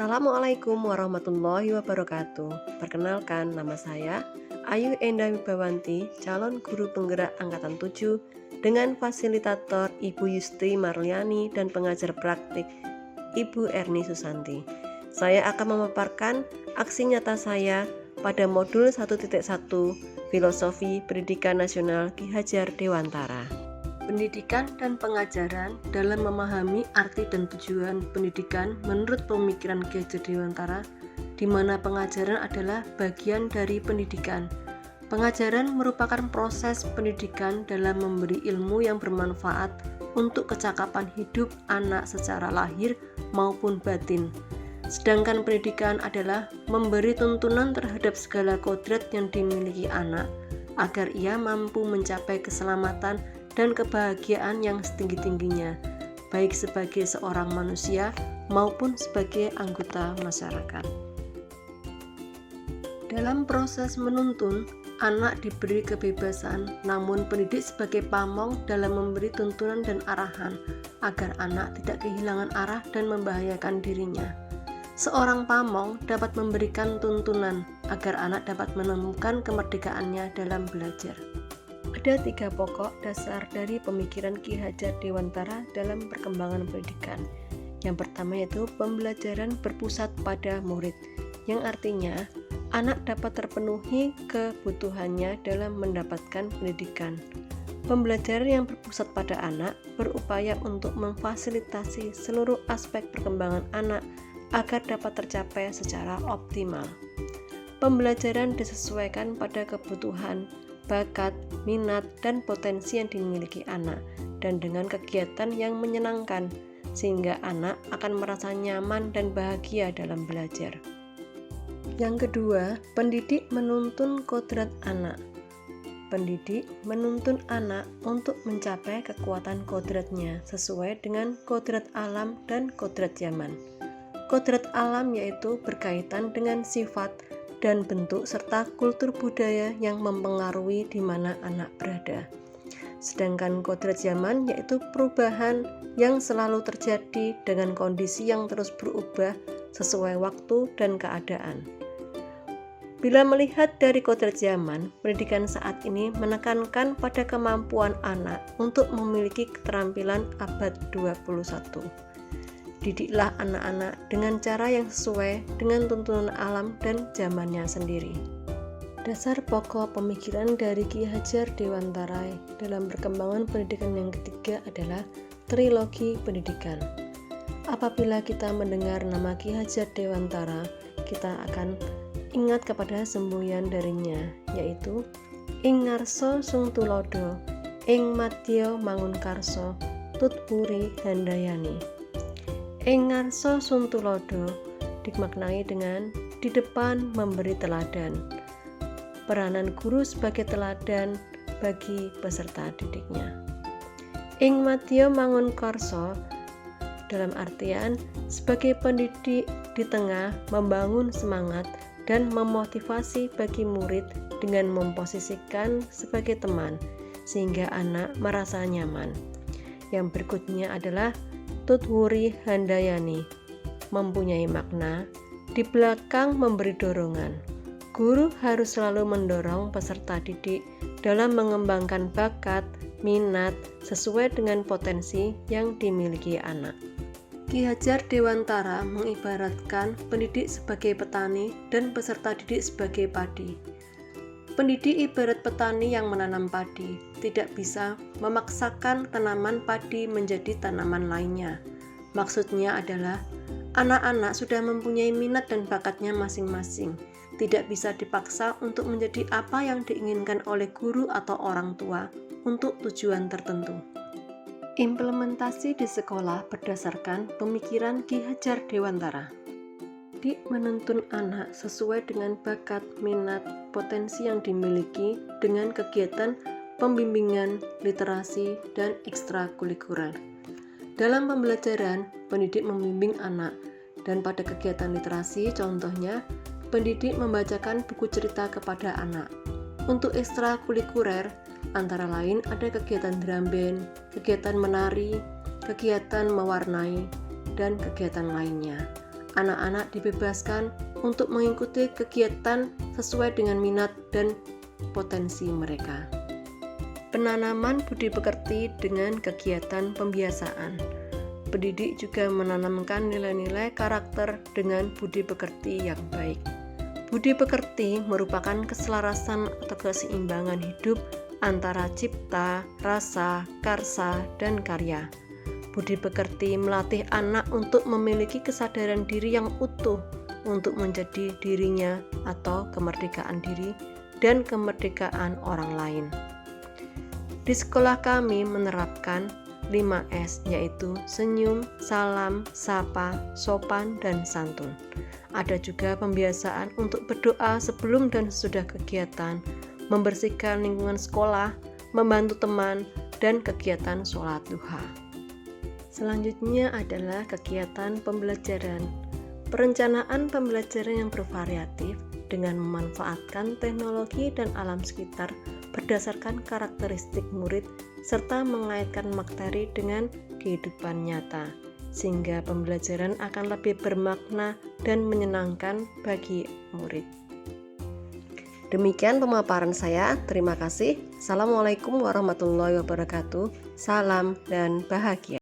Assalamualaikum warahmatullahi wabarakatuh. Perkenalkan, nama saya Ayu Endah Wibawanti, calon guru penggerak Angkatan 7 dengan fasilitator Ibu Yustri Marliani dan pengajar praktik Ibu Erni Susanti. Saya akan memaparkan aksi nyata saya pada modul 1.1 Filosofi Pendidikan Nasional Ki Hajar Dewantara. Pendidikan dan pengajaran dalam memahami arti dan tujuan pendidikan menurut pemikiran Ki Hajar Dewantara, di mana pengajaran adalah bagian dari pendidikan. Pengajaran merupakan proses pendidikan dalam memberi ilmu yang bermanfaat untuk kecakapan hidup anak secara lahir maupun batin. Sedangkan pendidikan adalah memberi tuntunan terhadap segala kodrat yang dimiliki anak, agar ia mampu mencapai keselamatan dan kebahagiaan yang setinggi-tingginya, baik sebagai seorang manusia maupun sebagai anggota masyarakat. Dalam proses menuntun, anak diberi kebebasan, namun pendidik sebagai pamong dalam memberi tuntunan dan arahan, agar anak tidak kehilangan arah dan membahayakan dirinya. Seorang pamong dapat memberikan tuntunan agar anak dapat menemukan kemerdekaannya dalam belajar. Ada 3 pokok dasar dari pemikiran Ki Hajar Dewantara dalam perkembangan pendidikan. Yang pertama yaitu pembelajaran berpusat pada murid, yang artinya anak dapat terpenuhi kebutuhannya dalam mendapatkan pendidikan. Pembelajaran yang berpusat pada anak berupaya untuk memfasilitasi seluruh aspek perkembangan anak agar dapat tercapai secara optimal. Pembelajaran disesuaikan pada kebutuhan, bakat, minat, dan potensi yang dimiliki anak, dan dengan kegiatan yang menyenangkan, sehingga anak akan merasa nyaman dan bahagia dalam belajar. Yang kedua, pendidik menuntun kodrat anak. Pendidik menuntun anak untuk mencapai kekuatan kodratnya sesuai dengan kodrat alam dan kodrat zaman. Kodrat alam yaitu berkaitan dengan sifat dan bentuk serta kultur budaya yang mempengaruhi di mana anak berada. Sedangkan kodrat zaman yaitu perubahan yang selalu terjadi dengan kondisi yang terus berubah sesuai waktu dan keadaan. Bila melihat dari kodrat zaman, pendidikan saat ini menekankan pada kemampuan anak untuk memiliki keterampilan abad 21. Didiklah anak-anak dengan cara yang sesuai dengan tuntunan alam dan zamannya sendiri. Dasar pokok pemikiran dari Ki Hajar Dewantara dalam perkembangan pendidikan yang ketiga adalah trilogi pendidikan. Apabila kita mendengar nama Ki Hajar Dewantara, kita akan ingat kepada semboyan darinya, yaitu ing ngarsa sung tulodo, ing madya mangun karsa, tut wuri handayani. Ing ngarsa sung tulodo dimaknai dengan di depan memberi teladan. Peranan guru sebagai teladan bagi peserta didiknya. Ing madya mangun karsa dalam artian sebagai pendidik di tengah membangun semangat dan memotivasi bagi murid dengan memposisikan sebagai teman sehingga anak merasa nyaman. Yang berikutnya adalah tut wuri handayani, mempunyai makna di belakang memberi dorongan. Guru harus selalu mendorong peserta didik dalam mengembangkan bakat, minat sesuai dengan potensi yang dimiliki anak. Ki Hajar Dewantara mengibaratkan pendidik sebagai petani dan peserta didik sebagai padi. Pendidik ibarat petani yang menanam padi, tidak bisa memaksakan tanaman padi menjadi tanaman lainnya. Maksudnya adalah anak-anak sudah mempunyai minat dan bakatnya masing-masing, tidak bisa dipaksa untuk menjadi apa yang diinginkan oleh guru atau orang tua untuk tujuan tertentu. Implementasi di sekolah berdasarkan pemikiran Ki Hajar Dewantara. Didik menuntun anak sesuai dengan bakat, minat, potensi yang dimiliki dengan kegiatan pembimbingan, literasi, dan ekstrakurikuler. Dalam pembelajaran, pendidik membimbing anak, dan pada kegiatan literasi, contohnya, pendidik membacakan buku cerita kepada anak. Untuk ekstrakurikuler, antara lain ada kegiatan drum band, kegiatan menari, kegiatan mewarnai, dan kegiatan lainnya. Anak-anak dibebaskan untuk mengikuti kegiatan sesuai dengan minat dan potensi mereka. Penanaman budi pekerti dengan kegiatan pembiasaan. Pendidik juga menanamkan nilai-nilai karakter dengan budi pekerti yang baik. Budi pekerti merupakan keselarasan atau keseimbangan hidup antara cipta, rasa, karsa, dan karya. Budi pekerti melatih anak untuk memiliki kesadaran diri yang utuh untuk menjadi dirinya atau kemerdekaan diri dan kemerdekaan orang lain. Di sekolah kami menerapkan 5S, yaitu senyum, salam, sapa, sopan, dan santun. Ada juga pembiasaan untuk berdoa sebelum dan sesudah kegiatan, membersihkan lingkungan sekolah, membantu teman, dan kegiatan sholat duha. Selanjutnya adalah kegiatan pembelajaran. Perencanaan pembelajaran yang bervariatif dengan memanfaatkan teknologi dan alam sekitar berdasarkan karakteristik murid serta mengaitkan materi dengan kehidupan nyata, sehingga pembelajaran akan lebih bermakna dan menyenangkan bagi murid. Demikian pemaparan saya. Terima kasih. Assalamualaikum warahmatullahi wabarakatuh. Salam dan bahagia.